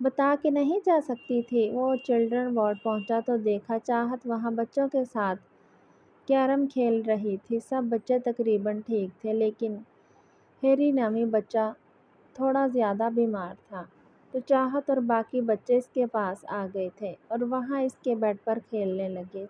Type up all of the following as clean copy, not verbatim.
بتا کے نہیں جا سکتی تھی؟ وہ چلڈرن وارڈ پہنچا تو دیکھا چاہت وہاں بچوں کے ساتھ کیرم کھیل رہی تھی۔ سب بچے تقریباً ٹھیک تھے لیکن ہیری نامی بچہ تھوڑا زیادہ بیمار تھا، تو چاہت اور باقی بچے اس کے پاس آ گئے تھے اور وہاں اس کے بیڈ پر کھیلنے لگے۔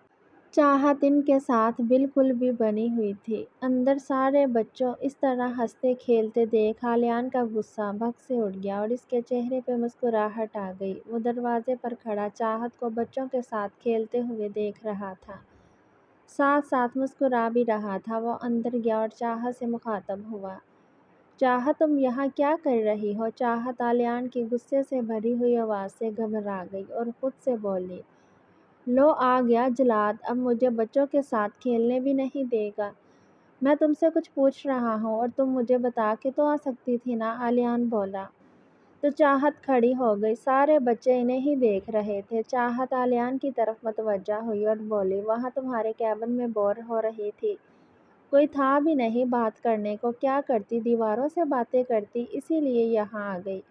چاہت ان کے ساتھ بالکل بھی بنی ہوئی تھی۔ اندر سارے بچوں اس طرح ہنستے کھیلتے دیکھ آلیان کا غصہ بھگ سے اٹھ گیا اور اس کے چہرے پہ مسکراہٹ آ گئی۔ وہ دروازے پر کھڑا چاہت کو بچوں کے ساتھ کھیلتے ہوئے دیکھ رہا تھا، ساتھ ساتھ مسکرا بھی رہا تھا۔ وہ اندر گیا اور چاہت سے مخاطب ہوا، چاہت تم یہاں کیا کر رہی ہو؟ چاہت آلیان کی غصے سے بھری ہوئی آواز سے گھبرا گئی اور خود سے بولی، لو آ گیا جلاد، اب مجھے بچوں کے ساتھ کھیلنے بھی نہیں دے گا۔ میں تم سے کچھ پوچھ رہا ہوں اور تم مجھے بتا کے تو آ سکتی تھی نا، آلیان بولا۔ تو چاہت کھڑی ہو گئی۔ سارے بچے انہیں ہی دیکھ رہے تھے۔ چاہت آلیان کی طرف متوجہ ہوئی اور بولی، وہاں تمہارے کیبن میں بور ہو رہی تھی، کوئی تھا بھی نہیں بات کرنے کو، کیا کرتی؟ دیواروں سے باتیں کرتی، اسی لیے یہاں آ گئی۔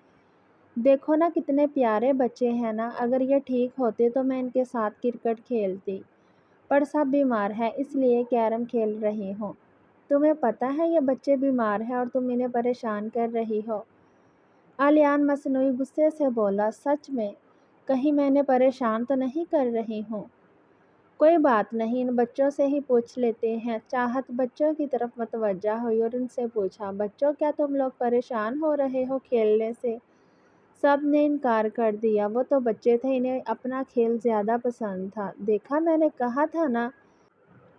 دیکھو نا کتنے پیارے بچے ہیں نا، اگر یہ ٹھیک ہوتے تو میں ان کے ساتھ کرکٹ کھیلتی، پر سب بیمار ہیں اس لیے کیرم کھیل رہی ہوں۔ تمہیں پتہ ہے یہ بچے بیمار ہیں اور تم انہیں پریشان کر رہی ہو؟ آلیان مصنوعی غصے سے بولا، سچ میں؟ کہیں میں انہیں پریشان تو نہیں کر رہی ہوں؟ کوئی بات نہیں، ان بچوں سے ہی پوچھ لیتے ہیں۔ چاہت بچوں کی طرف متوجہ ہوئی اور ان سے پوچھا، بچوں کیا تم لوگ پریشان ہو رہے ہو کھیلنے سے؟ سب نے انکار کر دیا، وہ تو بچے تھے، انہیں اپنا کھیل زیادہ پسند تھا۔ دیکھا میں نے کہا تھا نا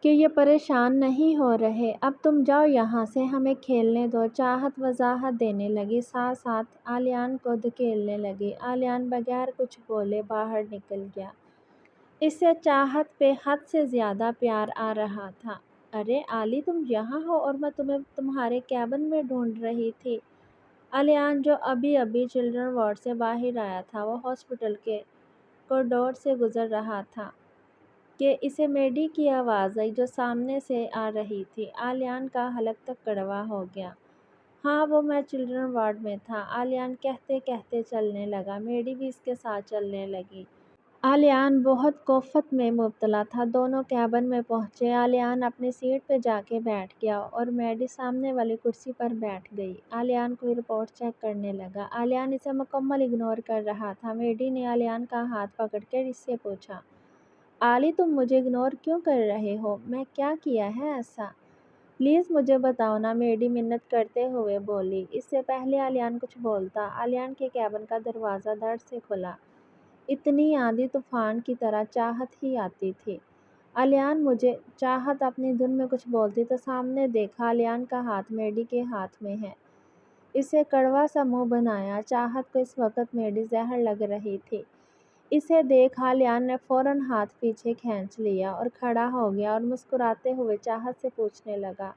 کہ یہ پریشان نہیں ہو رہے، اب تم جاؤ یہاں سے، ہمیں کھیلنے دو۔ چاہت وضاحت دینے لگی، ساتھ ساتھ آلیان کو دھکیلنے لگی۔ آلیان بغیر کچھ بولے باہر نکل گیا۔ اسے چاہت پہ حد سے زیادہ پیار آ رہا تھا۔ ارے آلی، تم یہاں ہو اور میں تمہیں تمہارے کیبن میں ڈھونڈ رہی تھی۔ آلیان جو ابھی چلڈرن وارڈ سے باہر آیا تھا، وہ ہاسپٹل کے کوریڈور سے گزر رہا تھا کہ اسے میڈی کی آواز آئی جو سامنے سے آ رہی تھی۔ آلیان کا حلق تک کڑوا ہو گیا۔ ہاں وہ میں چلڈرن وارڈ میں تھا، آلیان کہتے کہتے چلنے لگا۔ میڈی بھی اس کے ساتھ چلنے لگی۔ آلیان بہت کوفت میں مبتلا تھا۔ دونوں کیبن میں پہنچے۔ آلیان اپنی سیٹ پہ جا کے بیٹھ گیا اور میڈی سامنے والی کرسی پر بیٹھ گئی۔ آلیان کوئی رپورٹ چیک کرنے لگا۔ آلیان اسے مکمل اگنور کر رہا تھا۔ میڈی نے آلیان کا ہاتھ پکڑ کر اس سے پوچھا، آلی تم مجھے اگنور کیوں کر رہے ہو؟ میں کیا کیا ہے ایسا؟ پلیز مجھے بتاؤ نا، میڈی منت کرتے ہوئے بولی۔ اس سے پہلے آلیان کچھ بولتا، آلیان کے کیبن کا دروازہ دھڑ سے کھلا۔ اتنی آندھی طوفان کی طرح چاہت ہی آتی تھی۔ آلیان مجھے، چاہت اپنی دھن میں کچھ بولتی تو سامنے دیکھا آلیان کا ہاتھ میڈی کے ہاتھ میں ہے۔ اسے کڑوا سا منہ بنایا۔ چاہت کو اس وقت میڈی زہر لگ رہی تھی۔ اسے دیکھ آلیان نے فوراً ہاتھ پیچھے کھینچ لیا اور کھڑا ہو گیا اور مسکراتے ہوئے چاہت سے پوچھنے لگا،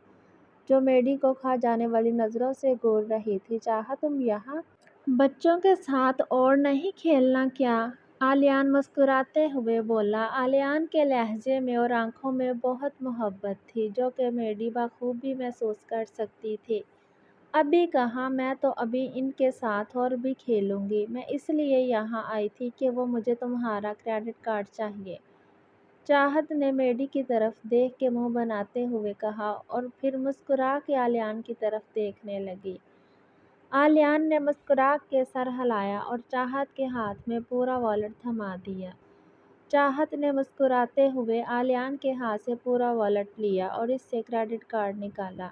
جو میڈی کو کھا جانے والی نظروں سے گھور رہی تھی، چاہت تم یہاں بچوں کے ساتھ اور نہیں کھیلنا کیا؟ آلیان مسکراتے ہوئے بولا۔ آلیان کے لہجے میں اور آنکھوں میں بہت محبت تھی، جو کہ میڈی بخوبی محسوس کر سکتی تھی۔ ابھی کہاں، میں تو ابھی ان کے ساتھ اور بھی کھیلوں گی۔ میں اس لیے یہاں آئی تھی کہ وہ مجھے تمہارا کریڈٹ کارڈ چاہیے، چاہت نے میڈی کی طرف دیکھ کے منہ بناتے ہوئے کہا اور پھر مسکرا کے آلیان کی طرف دیکھنے لگی۔ آلیان نے مسکرا کے سر ہلایا اور چاہت کے ہاتھ میں پورا والیٹ تھما دیا۔ چاہت نے مسکراتے ہوئے آلیان کے ہاتھ سے پورا والیٹ لیا اور اس سے کریڈٹ کارڈ نکالا۔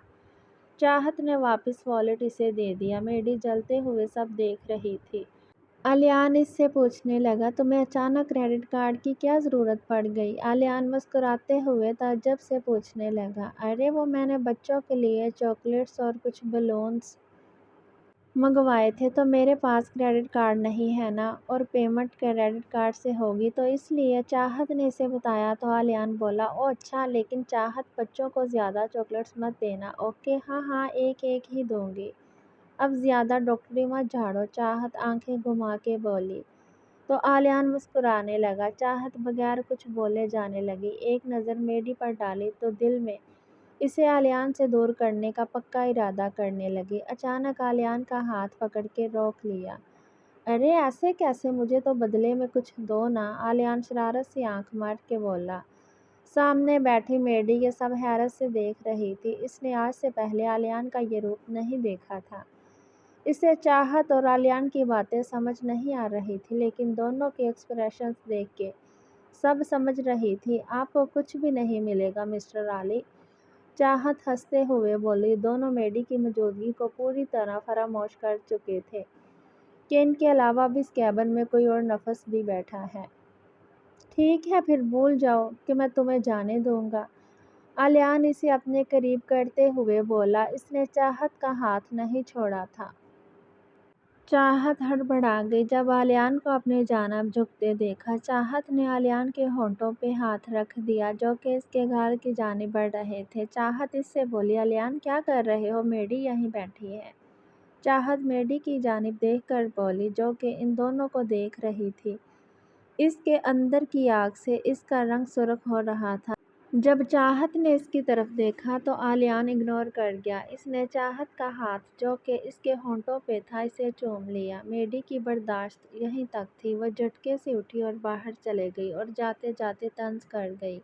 چاہت نے واپس والیٹ اسے دے دیا۔ میڈی جلتے ہوئے سب دیکھ رہی تھی۔ آلیان اس سے پوچھنے لگا، تمہیں اچانک کریڈٹ کارڈ کی کیا ضرورت پڑ گئی؟ آلیان مسکراتے ہوئے تعجب سے پوچھنے لگا، ارے وہ میں نے بچوں کے لیے چاکلیٹس اور کچھ بیلونز منگوائے تھے، تو میرے پاس کریڈٹ کارڈ نہیں ہے نا، اور پیمنٹ کریڈٹ کارڈ سے ہوگی تو اس لیے۔ چاہت نے اسے بتایا تو آلیان بولا، او اچھا، لیکن چاہت بچوں کو زیادہ چاکلیٹس مت دینا، اوکے؟ ہاں ایک ایک ہی دوں گی، اب زیادہ ڈاکٹری مت جھاڑو، چاہت آنکھیں گھما کے بولی۔ تو آلیان مسکرانے لگا۔ چاہت بغیر کچھ بولے جانے لگی۔ ایک نظر میڈی پر ڈالی تو دل میں اسے آلیان سے دور کرنے کا پکا ارادہ کرنے لگی۔ اچانک آلیان کا ہاتھ پکڑ کے روک لیا۔ ارے ایسے کیسے؟ مجھے تو بدلے میں کچھ دو نا، آلیان شرارت سے آنکھ مار کے بولا۔ سامنے بیٹھی میڈی یہ سب حیرت سے دیکھ رہی تھی۔ اس نے آج سے پہلے آلیان کا یہ روپ نہیں دیکھا تھا۔ اسے چاہت اور آلیان کی باتیں سمجھ نہیں آ رہی تھی، لیکن دونوں کے ایکسپریشنز دیکھ کے سب سمجھ رہی تھی۔ آپ کو کچھ بھی نہیں ملے گا مسٹر علی، چاہت ہنستے ہوئے بولی۔ دونوں میڈی کی موجودگی کو پوری طرح فراموش کر چکے تھے کہ ان کے علاوہ بھی اس کیبن میں کوئی اور نفس بھی بیٹھا ہے۔ ٹھیک ہے پھر بھول جاؤ کہ میں تمہیں جانے دوں گا، آلیان اسے اپنے قریب کرتے ہوئے بولا۔ اس نے چاہت کا ہاتھ نہیں چھوڑا تھا۔ چاہت ہڑبڑا گئی جب آلیان کو اپنی جانب جھکتے دیکھا۔ چاہت نے آلیان کے ہونٹوں پہ ہاتھ رکھ دیا جو کہ اس کے گال کی جانب بڑھ رہے تھے۔ چاہت اس سے بولی، آلیان کیا کر رہے ہو؟ میڈی یہیں بیٹھی ہے۔ چاہت میڈی کی جانب دیکھ کر بولی جو کہ ان دونوں کو دیکھ رہی تھی۔ اس کے اندر کی آگ سے اس کا رنگ سرخ ہو رہا تھا۔ جب چاہت نے اس کی طرف دیکھا تو آلیان اگنور کر گیا۔ اس نے چاہت کا ہاتھ جو کہ اس کے ہونٹوں پہ تھا اسے چوم لیا۔ میڈی کی برداشت یہیں تک تھی۔ وہ جھٹکے سے اٹھی اور باہر چلے گئی اور جاتے جاتے طنز کر گئی،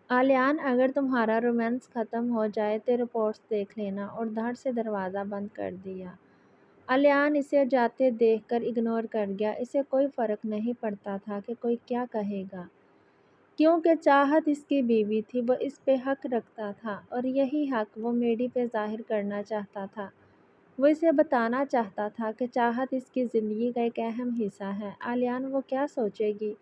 آلیان اگر تمہارا رومانس ختم ہو جائے تو رپورٹس دیکھ لینا، اور دھڑ سے دروازہ بند کر دیا۔ آلیان اسے جاتے دیکھ کر اگنور کر گیا۔ اسے کوئی فرق نہیں پڑتا تھا کہ کوئی کیا کہے گا، کیونکہ چاہت اس کی بیوی تھی۔ وہ اس پہ حق رکھتا تھا اور یہی حق وہ میڈی پہ ظاہر کرنا چاہتا تھا۔ وہ اسے بتانا چاہتا تھا کہ چاہت اس کی زندگی کا ایک اہم حصہ ہے۔ آلیان وہ کیا سوچے گی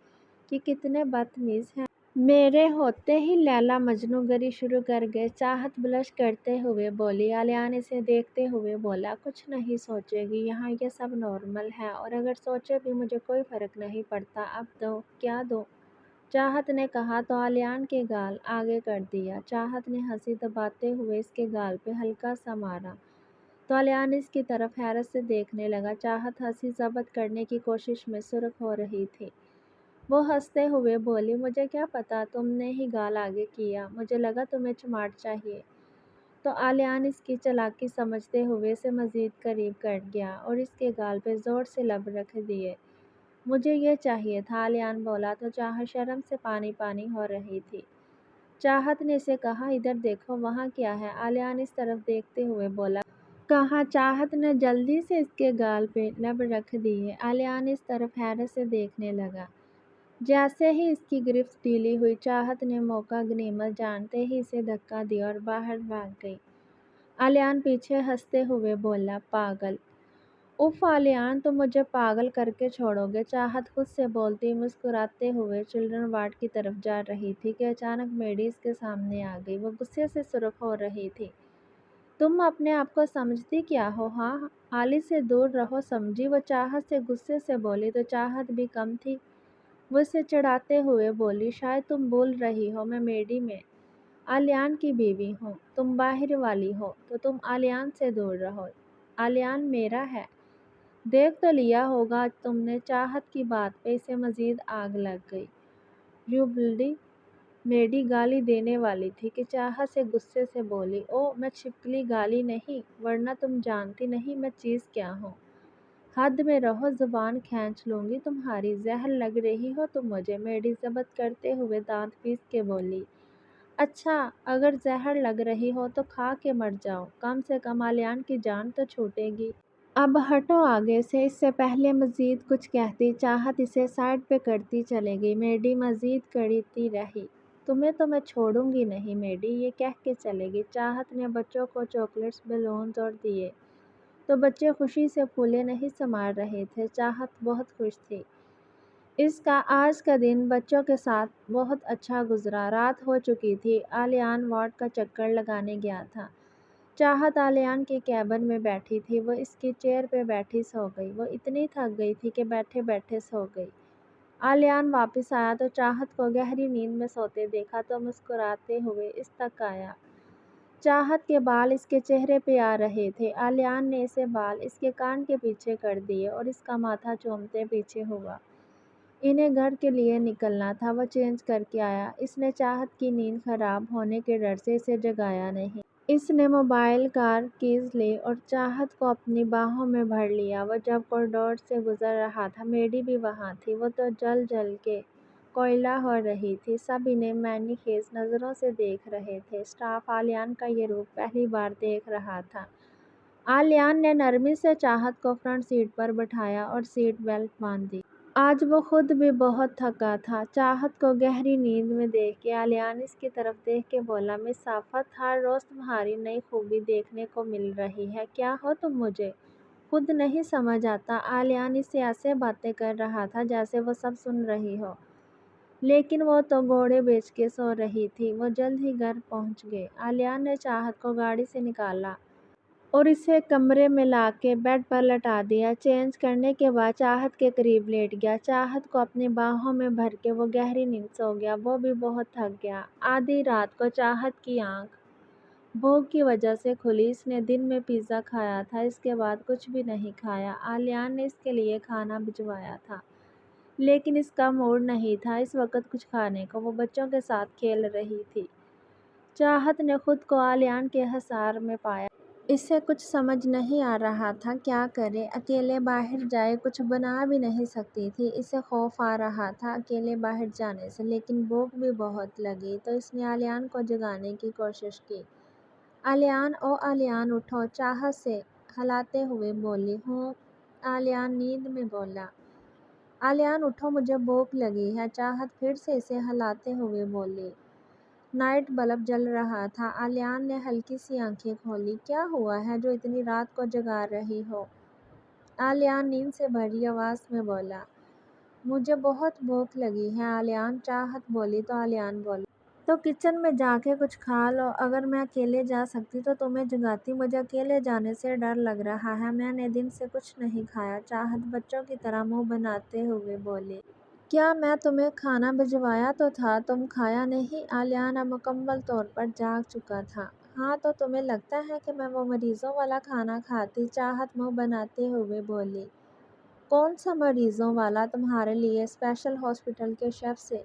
کہ کتنے بدتمیز ہیں۔ میرے ہوتے ہی لیلا مجنوں گری شروع کر گئے، چاہت بلش کرتے ہوئے بولی۔ آلیان اسے دیکھتے ہوئے بولا، کچھ نہیں سوچے گی، یہاں یہ سب نارمل ہے، اور اگر سوچے بھی مجھے کوئی فرق نہیں پڑتا۔ اب دو کیا دو؟ چاہت نے کہا تو آلیان کے گال آگے کر دیا۔ چاہت نے ہنسی دباتے ہوئے اس کے گال پہ ہلکا سا مارا تو آلیان اس کی طرف حیرت سے دیکھنے لگا۔ چاہت ہنسی ضبط کرنے کی کوشش میں سرخ ہو رہی تھی۔ وہ ہنستے ہوئے بولی، مجھے کیا پتا تم نے ہی گال آگے کیا، مجھے لگا تمہیں چماٹ چاہیے۔ تو آلیان اس کی چالاکی سمجھتے ہوئے اسے مزید قریب کر گیا اور اس کے گال پہ زور سے لب رکھ دیے۔ مجھے یہ چاہیے تھا، آلیان بولا تو چاہت شرم سے پانی پانی ہو رہی تھی۔ چاہت نے اسے کہا، ادھر دیکھو وہاں کیا ہے؟ آلیان اس طرف دیکھتے ہوئے بولا۔ کہا۔ چاہت نے جلدی سے اس کے گال پہ لب رکھ دیے۔ آلیان اس طرف حیرت سے دیکھنے لگا۔ جیسے ہی اس کی گرفت ڈھیلی ہوئی، چاہت نے موقع غنیمت جانتے ہی اسے دھکا دیا اور باہر بھاگ گئی۔ آلیان پیچھے ہنستے ہوئے بولا، پاگل! اف آلیان، تم مجھے پاگل کر کے چھوڑو گے؟ چاہت خود سے بولتی مسکراتے ہوئے چلڈرن وارڈ کی طرف جا رہی تھی کہ اچانک میڈی اس کے سامنے آ گئی۔ وہ غصے سے سرخ ہو رہی تھی۔ تم اپنے آپ کو سمجھتی کیا ہو؟ ہاں، علی سے دور رہو، سمجھی؟ وہ چاہت سے غصے سے بولی تو چاہت بھی کم تھی۔ وہ اسے چڑھاتے ہوئے بولی، شاید تم بھول رہی ہو میں میڈی میں آلیان کی بیوی ہوں، تم باہر والی ہو، تو تم آلیان سے دور رہو، آلیان میرا ہے۔ دیکھ تو لیا ہوگا تم نے۔ چاہت کی بات پہ اسے مزید آگ لگ گئی۔ You bloody! میڈی گالی دینے والی تھی کہ چاہت سے غصے سے بولی، او میں چھپکلی گالی نہیں، ورنہ تم جانتی نہیں میں چیز کیا ہوں۔ حد میں رہو، زبان کھینچ لوں گی تمہاری، زہر لگ رہی ہو تم مجھے۔ میڈی ضبط کرتے ہوئے دانت پیس کے بولی، اچھا اگر زہر لگ رہی ہو تو کھا کے مر جاؤ، کم سے کم آلیان کی جان تو چھوٹے گی۔ اب ہٹو آگے سے۔ اس سے پہلے مزید کچھ کہتی چاہت اسے سائڈ پہ کرتی چلی گئی۔ میڈی مزید کڑھتی رہی، تمہیں تو میں چھوڑوں گی نہیں میڈی، یہ کہہ کے چلے گی۔ چاہت نے بچوں کو چاکلیٹس، بیلونز اور دیے تو بچے خوشی سے پھولے نہیں سما رہے تھے۔ چاہت بہت خوش تھی۔ اس کا آج کا دن بچوں کے ساتھ بہت اچھا گزرا۔ رات ہو چکی تھی۔ آلیان وارڈ کا چکر لگانے گیا تھا۔ چاہت آلیان کے کیبن میں بیٹھی تھی۔ وہ اس کی چیئر پہ بیٹھی سو گئی۔ وہ اتنی تھک گئی تھی کہ بیٹھے بیٹھے سو گئی۔ آلیان واپس آیا تو چاہت کو گہری نیند میں سوتے دیکھا تو مسکراتے ہوئے اس تک آیا۔ چاہت کے بال اس کے چہرے پہ آ رہے تھے۔ آلیان نے اسے بال اس کے کان کے پیچھے کر دیے اور اس کا ماتھا چومتے پیچھے ہوا۔ انہیں گھر کے لیے نکلنا تھا۔ وہ چینج کر کے آیا۔ اس نے چاہت کی نیند خراب ہونے کے ڈر سے اسے جگایا نہیں۔ اس نے موبائل کار کیز لی اور چاہت کو اپنی باہوں میں بھر لیا۔ وہ جب کوریڈور سے گزر رہا تھا، میڈی بھی وہاں تھی۔ وہ تو جل جل کے کوئلہ ہو رہی تھی۔ سب انہیں مینی خیز نظروں سے دیکھ رہے تھے۔ اسٹاف آلیان کا یہ روپ پہلی بار دیکھ رہا تھا۔ آلیان نے نرمی سے چاہت کو فرنٹ سیٹ پر بٹھایا اور سیٹ بیلٹ باندھ دی۔ آج وہ خود بھی بہت تھکا تھا۔ چاہت کو گہری نیند میں دیکھ کے آلیان اس کی طرف دیکھ کے بولا، مس آفت، ہر روز تمہاری نئی خوبی دیکھنے کو مل رہی ہے۔ کیا ہو تم؟ مجھے خود نہیں سمجھ آتا۔ آلیان اس سے ایسے باتیں کر رہا تھا جیسے وہ سب سن رہی ہو، لیکن وہ تو گھوڑے بیچ کے سو رہی تھی۔ وہ جلد ہی گھر پہنچ گئے۔ آلیان نے چاہت کو گاڑی سے نکالا اور اسے کمرے میں لا کے بیڈ پر لٹا دیا۔ چینج کرنے کے بعد چاہت کے قریب لیٹ گیا۔ چاہت کو اپنی باہوں میں بھر کے وہ گہری نیند سو گیا۔ وہ بھی بہت تھک گیا۔ آدھی رات کو چاہت کی آنکھ بھوک کی وجہ سے کھلی۔ اس نے دن میں پیزا کھایا تھا، اس کے بعد کچھ بھی نہیں کھایا۔ آلیان نے اس کے لیے کھانا بھجوایا تھا، لیکن اس کا موڈ نہیں تھا اس وقت کچھ کھانے کو۔ وہ بچوں کے ساتھ کھیل رہی تھی۔ چاہت نے خود کو آلیان کے حصار میں پایا۔ اسے کچھ سمجھ نہیں آ رہا تھا کیا کرے۔ اکیلے باہر جائے کچھ بنا بھی نہیں سکتی تھی۔ اسے خوف آ رہا تھا اکیلے باہر جانے سے، لیکن بھوک بھی بہت لگی تو اس نے آلیان کو جگانے کی کوشش کی۔ آلیان، او آلیان اٹھو، چاہت سے ہلاتے ہوئے بولی۔ ہوں، آلیان نیند میں بولا۔ آلیان اٹھو، مجھے بھوک لگی ہے، چاہت پھر سے اسے ہلاتے ہوئے بولی۔ نائٹ بلب جل رہا تھا۔ آلیان نے ہلکی سی آنکھیں کھولی۔ کیا ہوا ہے جو اتنی رات کو جگا رہی ہو؟ آلیان نیند سے بھری آواز میں بولا۔ مجھے بہت بھوک لگی ہے آلیان، چاہت بولی تو آلیان بولی، تو کچن میں جا کے کچھ کھا لو۔ اگر میں اکیلے جا سکتی تو تمہیں جگاتی، مجھے اکیلے جانے سے ڈر لگ رہا ہے، میں نے دن سے کچھ نہیں کھایا۔ چاہت بچوں کی طرح منہ بناتے ہوئے بولی۔ کیا میں تمہیں کھانا بھجوایا تو تھا، تم کھایا نہیں؟ آلیان اب مکمل طور پر جاگ چکا تھا۔ ہاں تو تمہیں لگتا ہے کہ میں وہ مریضوں والا کھانا کھاتی؟ چاہت منہ بناتے ہوئے بولی۔ کون سا مریضوں والا؟ تمہارے لیے اسپیشل ہاسپٹل کے شیف سے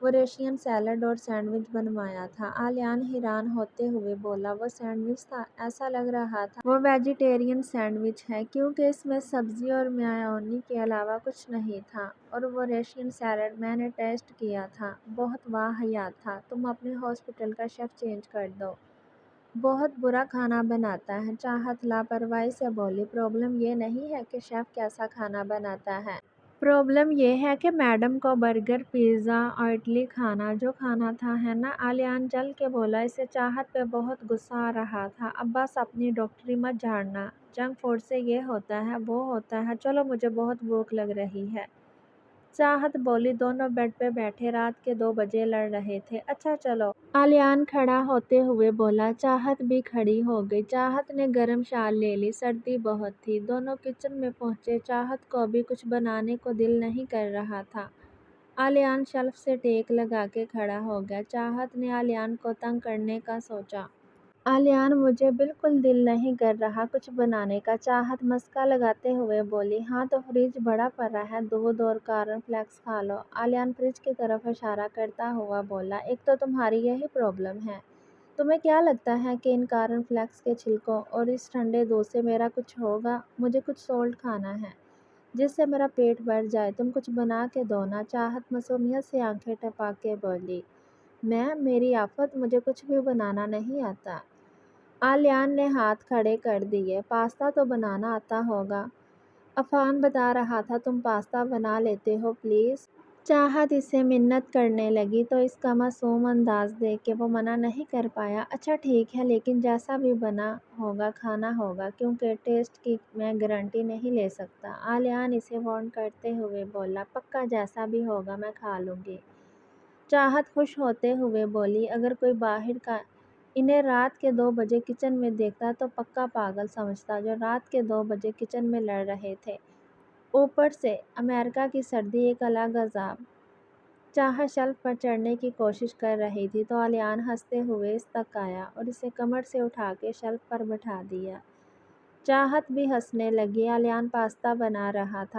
وریشین سیلڈ اور سینڈوچ بنوایا تھا۔ آلیان حیران ہوتے ہوئے بولا۔ وہ سینڈوچ تھا؟ ایسا لگ رہا تھا وہ ویجیٹیرین سینڈوچ ہے، کیونکہ اس میں سبزی اور میونی کے علاوہ کچھ نہیں تھا۔ اور وریشین سیلڈ میں نے ٹیسٹ کیا تھا، بہت واہیات تھا۔ تم اپنے ہاسپٹل کا شیف چینج کر دو، بہت برا کھانا بناتا ہے۔ چاہت لاپرواہی سے بولی۔ پرابلم یہ نہیں ہے کہ شیف کیسا کھانا بناتا ہے، پرابلم یہ ہے کہ میڈم کو برگر، پیزا اور اڈلی کھانا جو کھانا تھا، ہے نا؟ آلیان جل کے بولا۔ اسے چاہت پہ بہت غصہ آ رہا تھا۔ اب بس اپنی ڈاکٹری مت جھاڑنا، جنک فوڈ سے یہ ہوتا ہے وہ ہوتا ہے، چلو مجھے بہت بھوک لگ رہی ہے، چاہت بولی۔ دونوں بیڈ پہ بیٹھے رات کے 2 بجے لڑ رہے تھے۔ اچھا چلو، آلیان کھڑا ہوتے ہوئے بولا۔ چاہت بھی کھڑی ہو گئی۔ چاہت نے گرم شال لے لی، سردی بہت تھی۔ دونوں کچن میں پہنچے۔ چاہت کو ابھی کچھ بنانے کو دل نہیں کر رہا تھا۔ آلیان شیلف سے ٹیک لگا کے کھڑا ہو گیا۔ چاہت نے آلیان کو تنگ کرنے کا سوچا۔ آلیان، مجھے بالکل دل نہیں کر رہا کچھ بنانے کا، چاہت مسکا لگاتے ہوئے بولی۔ ہاں تو فریج بھرا پڑا ہے، دودھ اور کارن فلیکس کھا لو۔ آلیان فریج کی طرف اشارہ کرتا ہوا بولا۔ ایک تو تمہاری یہی پرابلم ہے، تمہیں کیا لگتا ہے کہ ان کارن فلیکس کے چھلکوں اور اس ٹھنڈے دودھ سے میرا کچھ ہوگا؟ مجھے کچھ سالٹ کھانا ہے جس سے میرا پیٹ بھر جائے، تم کچھ بنا کے دو نا۔ چاہت معصومیت سے آنکھیں ٹپا کے بولی۔ میری آفت، مجھے کچھ بھی بنانا نہیں آتا۔ آلیان نے ہاتھ کھڑے کر دیے۔ پاستا تو بنانا آتا ہوگا، عفان بتا رہا تھا، تم پاستا بنا لیتے ہو پلیز؟ چاہت اسے منت کرنے لگی تو اس کا معصوم انداز دیکھ کے وہ منع نہیں کر پایا۔ اچھا ٹھیک ہے، لیکن جیسا بھی بنا ہوگا کھانا ہوگا، کیونکہ ٹیسٹ کی میں گارنٹی نہیں لے سکتا۔ آلیان اسے وارن کرتے ہوئے بولا۔ پکا جیسا بھی ہوگا میں کھا لوں گی، چاہت خوش ہوتے ہوئے بولی۔ اگر کوئی باہر کا انہیں رات کے 2 بجے کچن میں دیکھتا تو پکا پاگل سمجھتا، جو رات کے 2 بجے کچن میں لڑ رہے تھے، اوپر سے امریکہ کی سردی ایک الگ عذاب۔ چاہت شیلف پر چڑھنے کی کوشش کر رہی تھی تو آلیان ہنستے ہوئے اس تک آیا اور اسے کمر سے اٹھا کے شیلف پر بٹھا دیا۔ چاہت بھی ہنسنے لگی۔ آلیان پاستا بنا رہا تھا،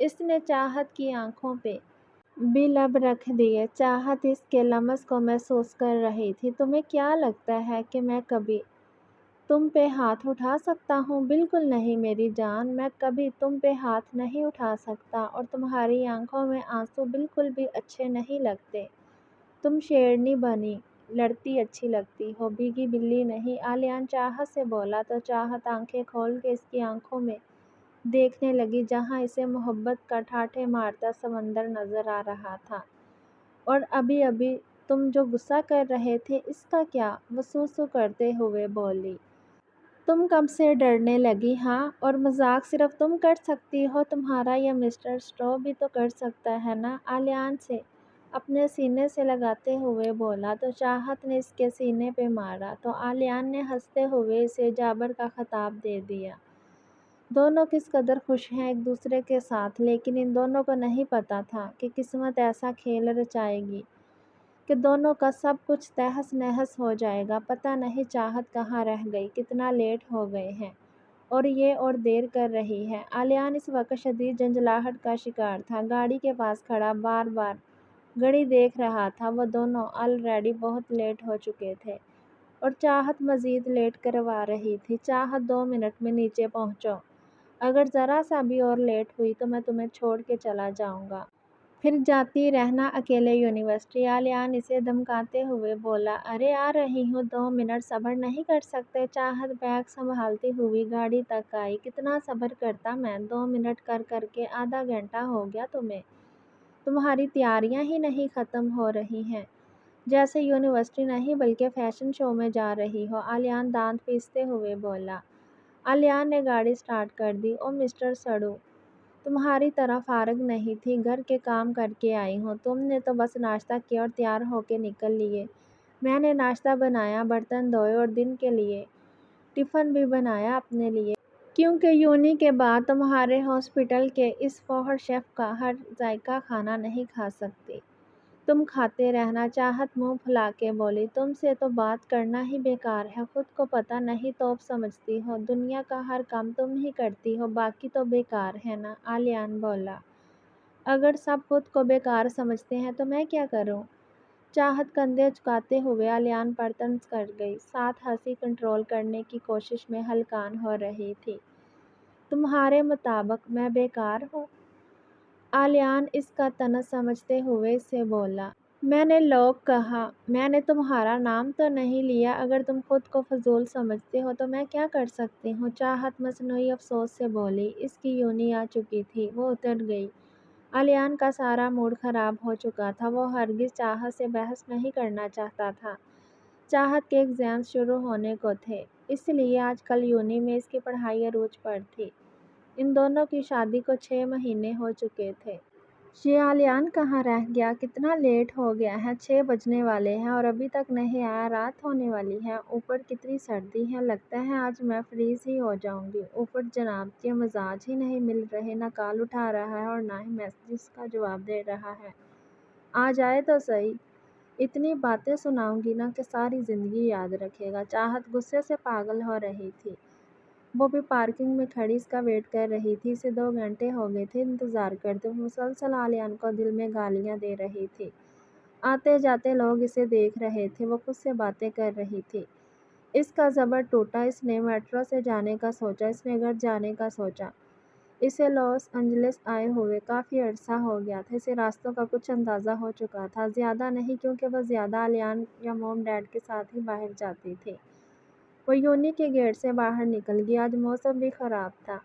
اس نے چاہت کی آنکھوں پہ بھی لب رکھ دیے۔ چاہت اس کے لمس کو محسوس کر رہی تھی۔ تمہیں کیا لگتا ہے کہ میں کبھی تم پہ ہاتھ اٹھا سکتا ہوں؟ بالکل نہیں میری جان، میں کبھی تم پہ ہاتھ نہیں اٹھا سکتا، اور تمہاری آنکھوں میں آنسو بالکل بھی اچھے نہیں لگتے۔ تم شیرنی بنی لڑتی اچھی لگتی ہو، بھیگی بلی نہیں۔ علیان چاہت سے بولا تو چاہت آنکھیں کھول کے اس کی آنکھوں میں دیکھنے لگی، جہاں اسے محبت کا ٹھاٹھے مارتا سمندر نظر آ رہا تھا۔ اور ابھی ابھی تم جو غصہ کر رہے تھے اس کا کیا؟ وہ سو کرتے ہوئے بولی۔ تم کب سے ڈرنے لگی؟ ہاں، اور مذاق صرف تم کر سکتی ہو، تمہارا یہ مسٹر اسٹرو بھی تو کر سکتا ہے نا؟ علیان سے اپنے سینے سے لگاتے ہوئے بولا تو چاہت نے اس کے سینے پہ مارا تو علیان نے ہنستے ہوئے اسے جابر کا خطاب دے دیا۔ دونوں کس قدر خوش ہیں ایک دوسرے کے ساتھ، لیکن ان دونوں کو نہیں پتا تھا کہ قسمت ایسا کھیل رچائے گی کہ دونوں کا سب کچھ تہس نہس ہو جائے گا۔ پتہ نہیں چاہت کہاں رہ گئی، کتنا لیٹ ہو گئے ہیں اور یہ اور دیر کر رہی ہے۔ علیان اس وقت شدید جھنجھلاہٹ کا شکار تھا، گاڑی کے پاس کھڑا بار بار گھڑی دیکھ رہا تھا۔ وہ دونوں آلریڈی بہت لیٹ ہو چکے تھے اور چاہت مزید لیٹ کروا رہی تھی۔ چاہت 2 منٹ میں نیچے پہنچو، اگر ذرا سا بھی اور لیٹ ہوئی تو میں تمہیں چھوڑ کے چلا جاؤں گا، پھر جاتی رہنا اکیلے یونیورسٹی۔ علیان اسے دھمکاتے ہوئے بولا۔ ارے آ رہی ہوں، 2 منٹ صبر نہیں کر سکتے؟ چاہت بیگ سنبھالتی ہوئی گاڑی تک آئی۔ کتنا صبر کرتا میں، 2 منٹ کر کر کے آدھا گھنٹہ ہو گیا تمہیں، تمہاری تیاریاں ہی نہیں ختم ہو رہی ہیں، جیسے یونیورسٹی نہیں بلکہ فیشن شو میں جا رہی ہو۔ علیان دانت پیستے ہوئے بولا۔ علیان نے گاڑی سٹارٹ کر دی۔ او مسٹر سڑو، تمہاری طرح فارغ نہیں تھی، گھر کے کام کر کے آئی ہوں۔ تم نے تو بس ناشتہ کیا اور تیار ہو کے نکل لیے۔ میں نے ناشتہ بنایا، برتن دھوئے اور دن کے لیے ٹفن بھی بنایا اپنے لیے، کیونکہ یونی کے بعد تمہارے ہاسپٹل کے اس فوہر شیف کا ہر ذائقہ کھانا نہیں کھا سکتی۔ تم کھاتے رہنا۔ چاہت منہ پھلا کے بولی۔ تم سے تو بات کرنا ہی بیکار ہے، خود کو پتہ نہیں توپ سمجھتی ہو، دنیا کا ہر کام تم ہی کرتی ہو، باقی تو بیکار ہے نا؟ علیان بولا۔ اگر سب خود کو بیکار سمجھتے ہیں تو میں کیا کروں؟ چاہت کندھے جھکاتے ہوئے علیان پر طنز کر گئی، ساتھ ہنسی کنٹرول کرنے کی کوشش میں ہلکان ہو رہی تھی۔ تمہارے مطابق میں بیکار ہوں؟ علیان اس کا طنز سمجھتے ہوئے اس سے بولا۔ میں نے لوگ کہا، میں نے تمہارا نام تو نہیں لیا، اگر تم خود کو فضول سمجھتے ہو تو میں کیا کر سکتی ہوں؟ چاہت مصنوعی افسوس سے بولی۔ اس کی یونی آ چکی تھی، وہ اتر گئی۔ علیان کا سارا موڈ خراب ہو چکا تھا، وہ ہرگز چاہت سے بحث نہیں کرنا چاہتا تھا۔ چاہت کے ایگزامز شروع ہونے کو تھے، اس لیے آج کل یونی میں اس کی پڑھائی عروج پر تھی۔ ان دونوں کی شادی کو 6 مہینے ہو چکے تھے۔ یہ علیان کہاں رہ گیا؟ کتنا لیٹ ہو گیا ہے، 6 بجنے والے ہیں اور ابھی تک نہیں آیا، رات ہونے والی ہے، اوپر کتنی سردی ہے، لگتا ہے آج میں فریز ہی ہو جاؤں گی۔ اوپر جناب کے مزاج ہی نہیں مل رہے، نہ کال اٹھا رہا ہے اور نہ ہی میسیجز کا جواب دے رہا ہے۔ آ جائے تو صحیح، اتنی باتیں سناؤں گی نا کہ ساری زندگی یاد رکھے گا۔ چاہت غصے سے پاگل ہو رہی تھی، وہ بھی پارکنگ میں کھڑی اس کا ویٹ کر رہی تھی۔ اسے 2 گھنٹے ہو گئے تھے انتظار کرتے ہوئے، مسلسل علیان کو دل میں گالیاں دے رہی تھی۔ آتے جاتے لوگ اسے دیکھ رہے تھے، وہ خود سے باتیں کر رہی تھی۔ اس کا صبر ٹوٹا، اس نے میٹرو سے جانے کا سوچا، اس نے گھر جانے کا سوچا۔ اسے لاس اینجلس آئے ہوئے کافی عرصہ ہو گیا تھا، اسے راستوں کا کچھ اندازہ ہو چکا تھا، زیادہ نہیں کیونکہ وہ زیادہ علیان یا موم ڈیڈ کے ساتھ ہی باہر جاتی تھی۔ وہ یونی کے گیٹ سے باہر نکل گئی۔ آج موسم بھی خراب تھا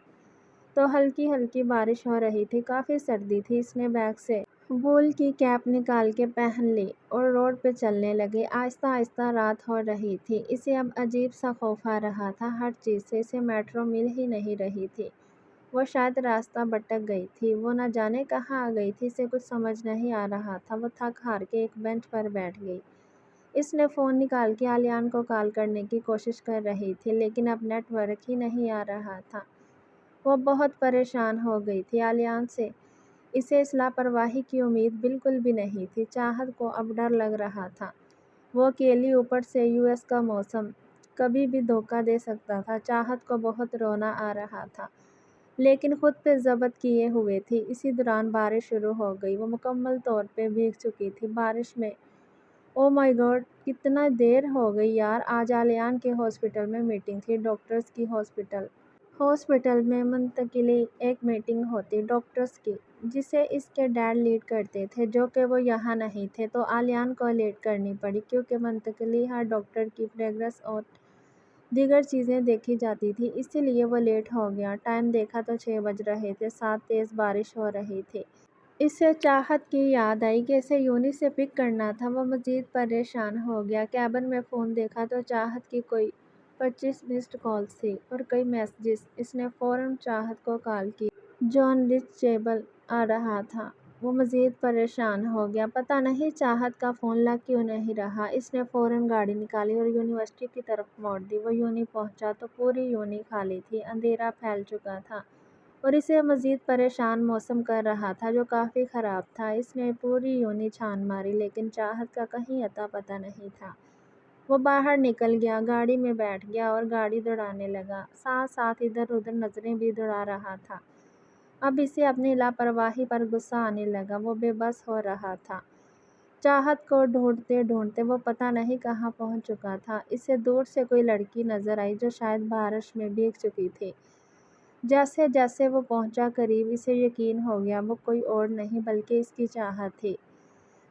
تو ہلکی ہلکی بارش ہو رہی تھی، کافی سردی تھی۔ اس نے بیگ سے وول کی کیپ نکال کے پہن لی اور روڈ پہ چلنے لگی۔ آہستہ آہستہ رات ہو رہی تھی، اسے اب عجیب سا خوف آ رہا تھا ہر چیز سے، اسے میٹرو مل ہی نہیں رہی تھی، وہ شاید راستہ بھٹک گئی تھی، وہ نہ جانے کہاں آ گئی تھی، اسے کچھ سمجھ نہیں آ رہا تھا۔ وہ تھک ہار کے ایک بینچ پر بیٹھ گئی۔ اس نے فون نکال کے علیان کو کال کرنے کی کوشش کر رہی تھی، لیکن اب نیٹ ورک ہی نہیں آ رہا تھا۔ وہ بہت پریشان ہو گئی تھی علیان سے، اسے اس لاپرواہی کی امید بالکل بھی نہیں تھی۔ چاہت کو اب ڈر لگ رہا تھا، وہ اکیلی، اوپر سے US کا موسم کبھی بھی دھوکہ دے سکتا تھا۔ چاہت کو بہت رونا آ رہا تھا، لیکن خود پہ ضبط کیے ہوئے تھی۔ اسی دوران بارش شروع ہو گئی۔ وہ مکمل طور پہ بھیگ چکی تھی بارش میں۔ او مائی گاڈ، کتنا دیر ہو گئی یار! آج آلیان کے ہاسپٹل میں میٹنگ تھی، ڈاکٹرز کی۔ ہاسپٹل میں منتقلی ایک میٹنگ ہوتی ڈاکٹرز کی، جسے اس کے ڈیڈ لیڈ کرتے تھے، جو کہ وہ یہاں نہیں تھے تو آلیان کو لیڈ کرنی پڑی، کیونکہ منتقلی ہر ڈاکٹر کی پروگریس اور دیگر چیزیں دیکھی جاتی تھی، اسی لیے وہ لیٹ ہو گیا۔ ٹائم دیکھا تو 6 بج رہے تھے، ساتھ تیز بارش ہو رہی تھی۔ اسے چاہت کی یاد آئی کہ اسے یونی سے پک کرنا تھا۔ وہ مزید پریشان ہو گیا۔ کیبن میں فون دیکھا تو چاہت کی کوئی 25 مسڈ کالز تھی اور کئی میسیجز۔ اس نے فوراً چاہت کو کال کی۔ جان ریچیبل آ رہا تھا۔ وہ مزید پریشان ہو گیا۔ پتہ نہیں چاہت کا فون لگ کیوں نہیں رہا۔ اس نے فوراً گاڑی نکالی اور یونیورسٹی کی طرف موڑ دی۔ وہ یونی پہنچا تو پوری یونی خالی تھی، اندھیرا پھیل چکا تھا اور اسے مزید پریشان موسم کر رہا تھا، جو کافی خراب تھا۔ اس نے پوری یونی چھان ماری، لیکن چاہت کا کہیں اتا پتہ نہیں تھا۔ وہ باہر نکل گیا، گاڑی میں بیٹھ گیا اور گاڑی دوڑانے لگا، ساتھ ساتھ ادھر ادھر نظریں بھی دوڑا رہا تھا۔ اب اسے اپنی لاپرواہی پر غصہ آنے لگا۔ وہ بے بس ہو رہا تھا۔ چاہت کو ڈھونڈتے ڈھونڈتے وہ پتہ نہیں کہاں پہنچ چکا تھا۔ اسے دور سے کوئی لڑکی نظر آئی، جو شاید بارش میں بھیگ چکی تھی۔ جیسے جیسے وہ پہنچا قریب، اسے یقین ہو گیا وہ کوئی اور نہیں بلکہ اس کی چاہت تھی،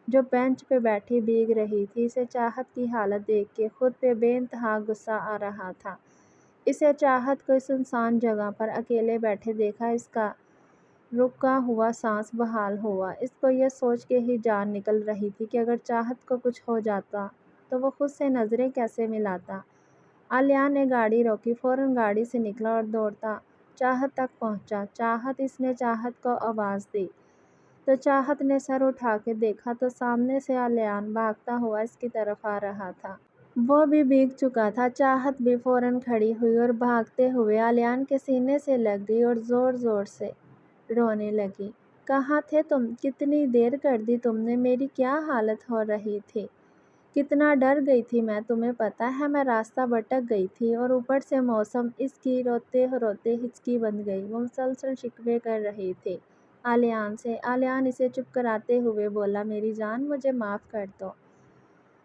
جو بینچ پہ بیٹھی بھیگ رہی تھی۔ اسے چاہت کی حالت دیکھ کے خود پہ بے انتہا غصہ آ رہا تھا۔ اسے چاہت کو سنسان جگہ پر اکیلے بیٹھے دیکھا، اس کا رکا ہوا سانس بحال ہوا۔ اس کو یہ سوچ کے ہی جان نکل رہی تھی کہ اگر چاہت کو کچھ ہو جاتا تو وہ خود سے نظریں کیسے ملاتا۔ آلیان نے گاڑی روکی، فوراً گاڑی سے نکلا اور دوڑتا چاہت تک پہنچا۔ چاہت! اس نے چاہت کو آواز دی تو چاہت نے سر اٹھا کے دیکھا تو سامنے سے آلیان بھاگتا ہوا اس کی طرف آ رہا تھا۔ وہ بھی بھیگ چکا تھا۔ چاہت بھی فوراً کھڑی ہوئی اور بھاگتے ہوئے آلیان کے سینے سے لگ گئی اور زور زور سے رونے لگی۔ کہاں تھے تم؟ کتنی دیر کر دی تم نے؟ میری کیا حالت ہو رہی تھی؟ کتنا ڈر گئی تھی میں، تمہیں پتہ ہے؟ میں راستہ بھٹک گئی تھی اور اوپر سے موسم۔ اس کی روتے روتے ہچکی بن گئی۔ وہ مسلسل شکوے کر رہی تھی آلیان سے۔ آلیان اسے چپ کراتے ہوئے بولا، میری جان، مجھے معاف کر دو۔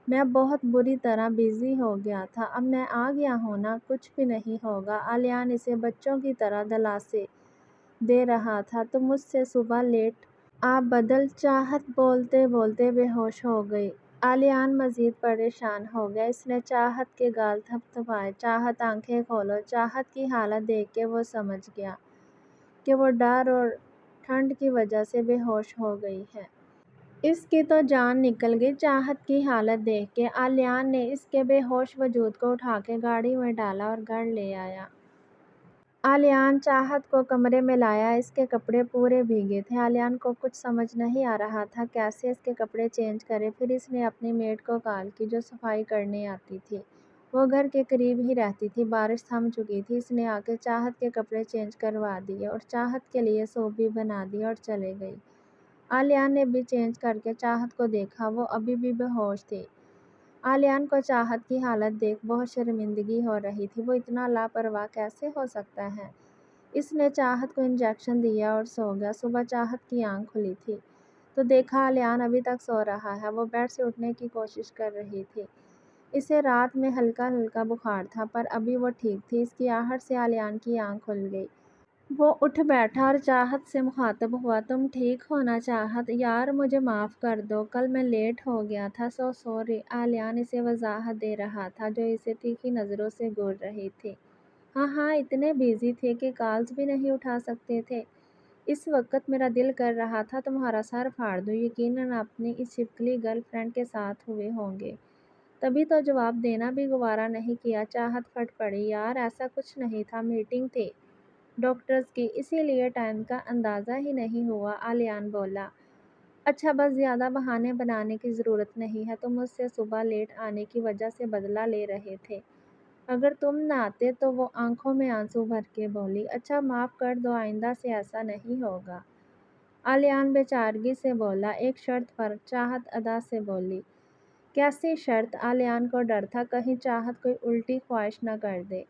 میں بہت بری طرح بزی ہو گیا تھا۔ اب میں آ گیا ہوں نا، کچھ بھی نہیں ہوگا۔ آلیان اسے بچوں کی طرح دلاسے دے رہا تھا۔ تم مجھ سے صبح لیٹ آپ بدل۔ چاہت بولتے بولتے بے ہوش ہو گئی۔ آلیان مزید پریشان ہو گیا۔ اس نے چاہت کے گال تھپ تھپائے۔ چاہت، آنکھیں کھولو۔ چاہت کی حالت دیکھ کے وہ سمجھ گیا کہ وہ ڈر اور ٹھنڈ کی وجہ سے بے ہوش ہو گئی ہے۔ اس کی تو جان نکل گئی۔ چاہت کی حالت دیکھ کے آلیان نے اس کے بے ہوش وجود کو اٹھا کے گاڑی میں ڈالا اور گھر لے آیا۔ آلیان چاہت کو کمرے میں لایا۔ اس کے کپڑے پورے بھیگے تھے۔ آلیان کو کچھ سمجھ نہیں آ رہا تھا کیسے اس کے کپڑے چینج کرے۔ پھر اس نے اپنی میڈ کو کال کی، جو صفائی کرنے آتی تھی۔ وہ گھر کے قریب ہی رہتی تھی۔ بارش تھم چکی تھی۔ اس نے آ کے چاہت کے کپڑے چینج کروا دیے اور چاہت کے لیے سوپ بھی بنا دیا اور چلے گئی۔ آلیان نے بھی چینج کر کے چاہت کو دیکھا، وہ ابھی بھی بے ہوش تھی۔ آلیان کو چاہت کی حالت دیکھ بہت شرمندگی ہو رہی تھی۔ وہ اتنا لاپرواہ کیسے ہو سکتا ہے؟ اس نے چاہت کو انجیکشن دیا اور سو گیا۔ صبح چاہت کی آنکھ کھلی تھی تو دیکھا آلیان ابھی تک سو رہا ہے۔ وہ بیڈ سے اٹھنے کی کوشش کر رہی تھی۔ اسے رات میں ہلکا ہلکا بخار تھا، پر ابھی وہ ٹھیک تھی۔ اس کی آہٹ سے آلیان کی آنکھ کھل گئی۔ وہ اٹھ بیٹھا اور چاہت سے مخاطب ہوا، تم ٹھیک ہو نا چاہت؟ یار مجھے معاف کر دو، کل میں لیٹ ہو گیا تھا، سو سوری۔ آلیان اسے وضاحت دے رہا تھا، جو اسے تیکھی نظروں سے گھور رہی تھی۔ ہاں ہاں، اتنے بیزی تھے کہ کالز بھی نہیں اٹھا سکتے تھے۔ اس وقت میرا دل کر رہا تھا تمہارا سر پھاڑ دوں، یقیناً اپنی اس چھپکلی گرل فرینڈ کے ساتھ ہوئے ہوں گے۔ تبھی تو جواب دینا بھی گوارا نہیں کیا۔ چاہت پھٹ پڑی، یار ایسا کچھ نہیں تھا، میٹنگ تھی ڈاکٹرز کی، اسی لیے ٹائم کا اندازہ ہی نہیں ہوا۔ آلیان بولا، اچھا بس زیادہ بہانے بنانے کی ضرورت نہیں ہے۔ تم مجھ سے صبح لیٹ آنے کی وجہ سے بدلہ لے رہے تھے۔ اگر تم نہ آتے تو وہ آنکھوں میں آنسو بھر کے بولی، اچھا معاف کر دو، آئندہ سے ایسا نہیں ہوگا۔ آلیان بے چارگی سے بولا، ایک شرط پر۔ چاہت ادا سے بولی، کیسی شرط؟ آلیان کو ڈر تھا کہیں چاہت کوئی الٹی خواہش نہ کر دے۔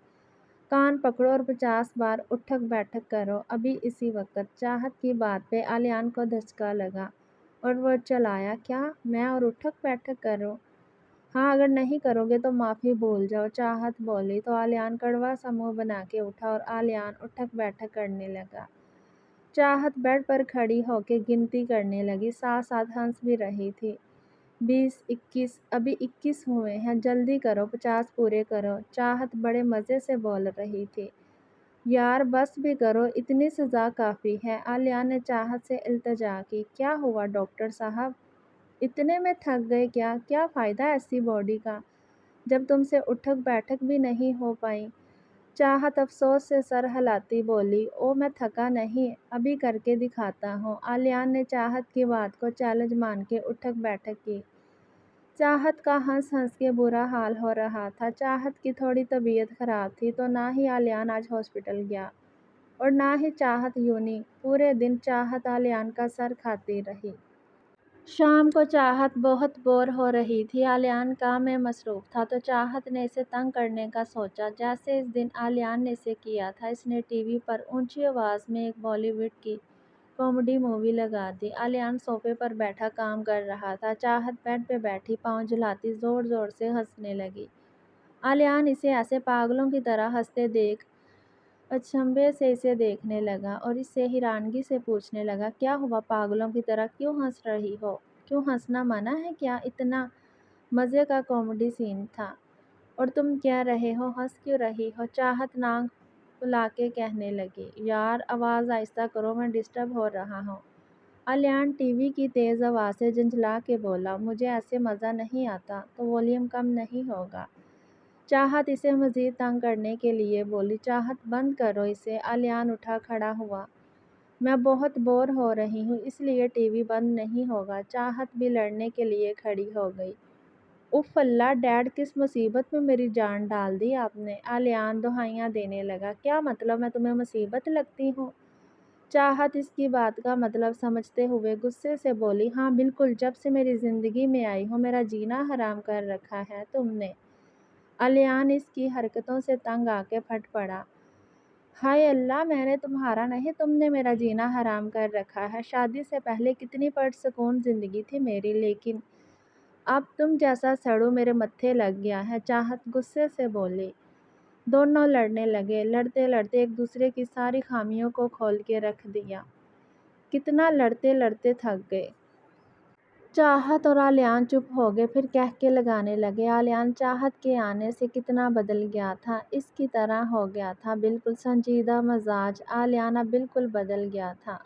کان پکڑو اور 50 بار اٹھک بیٹھک کرو ابھی اسی وقت۔ چاہت کی بات پہ آلیان کو دھچکا لگا اور وہ چلایا، کیا میں اور اٹھک بیٹھک کروں؟ ہاں، اگر نہیں کرو گے تو معافی بھول جاؤ، چاہت بولی تو آلیان کڑوا سا منہ بنا کے اٹھا اور آلیان اٹھک بیٹھک کرنے لگا۔ چاہت بیڈ پر کھڑی ہو کے گنتی کرنے لگی، ساتھ ساتھ ہنس بھی رہی تھی۔ 20، 21، ابھی 21 ہوئے ہیں، جلدی کرو، 50 پورے کرو، چاہت بڑے مزے سے بول رہی تھی۔ یار بس بھی کرو، اتنی سزا کافی ہے، آلیان نے چاہت سے التجا کی۔ کیا ہوا ڈاکٹر صاحب؟ اتنے میں تھک گئے کیا؟ کیا فائدہ ایسی باڈی کا جب تم سے اٹھک بیٹھک بھی نہیں ہو پائی؟ چاہت افسوس سے سر ہلاتی بولی، او میں تھکا نہیں، ابھی کر کے دکھاتا ہوں۔ آلیان نے چاہت کی بات کو چیلنج مان کے اٹھک بیٹھک کی۔ چاہت کا ہنس ہنس کے برا حال ہو رہا تھا۔ چاہت کی تھوڑی طبیعت خراب تھی تو نہ ہی آلیان آج ہاسپٹل گیا اور نہ ہی چاہت یونی۔ پورے دن چاہت آلیان کا سر کھاتی رہی۔ شام کو چاہت بہت بور ہو رہی تھی، آلیان کام میں مصروف تھا تو چاہت نے اسے تنگ کرنے کا سوچا، جیسے اس دن آلیان نے اسے کیا تھا۔ اس نے ٹی وی پر اونچی آواز میں ایک بالی ووڈ کی کامیڈی مووی لگا دی۔ آلیان صوفے پر بیٹھا کام کر رہا تھا، چاہت بیڈ پہ بیٹھی پاؤں جھلاتی زور زور سے ہنسنے لگی۔ آلیان اسے ایسے پاگلوں کی طرح ہنستے دیکھ اچنبھے سے اسے دیکھنے لگا اور اس سے حیرانگی سے پوچھنے لگا، کیا ہوا پاگلوں کی طرح کیوں ہنس رہی ہو؟ کیوں ہنسنا منع ہے کیا؟ اتنا مزے کا کامیڈی سین تھا اور تم کہہ رہے ہو ہنس کیوں رہی ہو؟ چاہت ناک پھلا کے کہنے لگی، یار آواز آہستہ کرو، میں ڈسٹرب ہو رہا ہوں۔ آلیان ٹی وی کی تیز آواز سے جھنجھلا کے بولا، مجھے ایسے مزہ نہیں آتا تو والیوم کم نہیں ہوگا؟ چاہت اسے مزید تنگ کرنے کے لیے بولی، چاہت بند کرو اسے۔ آلیان اٹھا کھڑا ہوا، میں بہت بور ہو رہی ہوں اس لیے ٹی وی بند نہیں ہوگا۔ چاہت بھی لڑنے کے لیے کھڑی ہو گئی۔ اف اللہ ڈیڈ، کس مصیبت میں میری جان ڈال دی آپ نے؟ آلیان دہائیاں دینے لگا، کیا مطلب میں تمہیں مصیبت لگتی ہوں؟ چاہت اس کی بات کا مطلب سمجھتے ہوئے غصے سے بولی، ہاں بالکل، جب سے میری زندگی میں آئی ہو میرا جینا حرام کر رکھا ہے تم نے۔ آلیان اس کی حرکتوں سے تنگ آ کے پھٹ پڑا، ہائے اللہ، میں نے تمہارا نہیں، تم نے میرا جینا حرام کر رکھا ہے۔ شادی سے پہلے کتنی پرسکون زندگی تھی میری، لیکن اب تم جیسا سڑو میرے متھے لگ گیا ہے۔ چاہت غصے سے بولی۔ دونوں لڑنے لگے، لڑتے لڑتے ایک دوسرے کی ساری خامیوں کو کھول کے رکھ دیا۔ کتنا لڑتے لڑتے تھک گئے۔ چاہت اور آلیان چپ ہو گئے، پھر کہکے لگانے لگے۔ آلیان چاہت کے آنے سے کتنا بدل گیا تھا، اس کی طرح ہو گیا تھا، بالکل سنجیدہ مزاج۔ آلیان اب بالکل بدل گیا تھا۔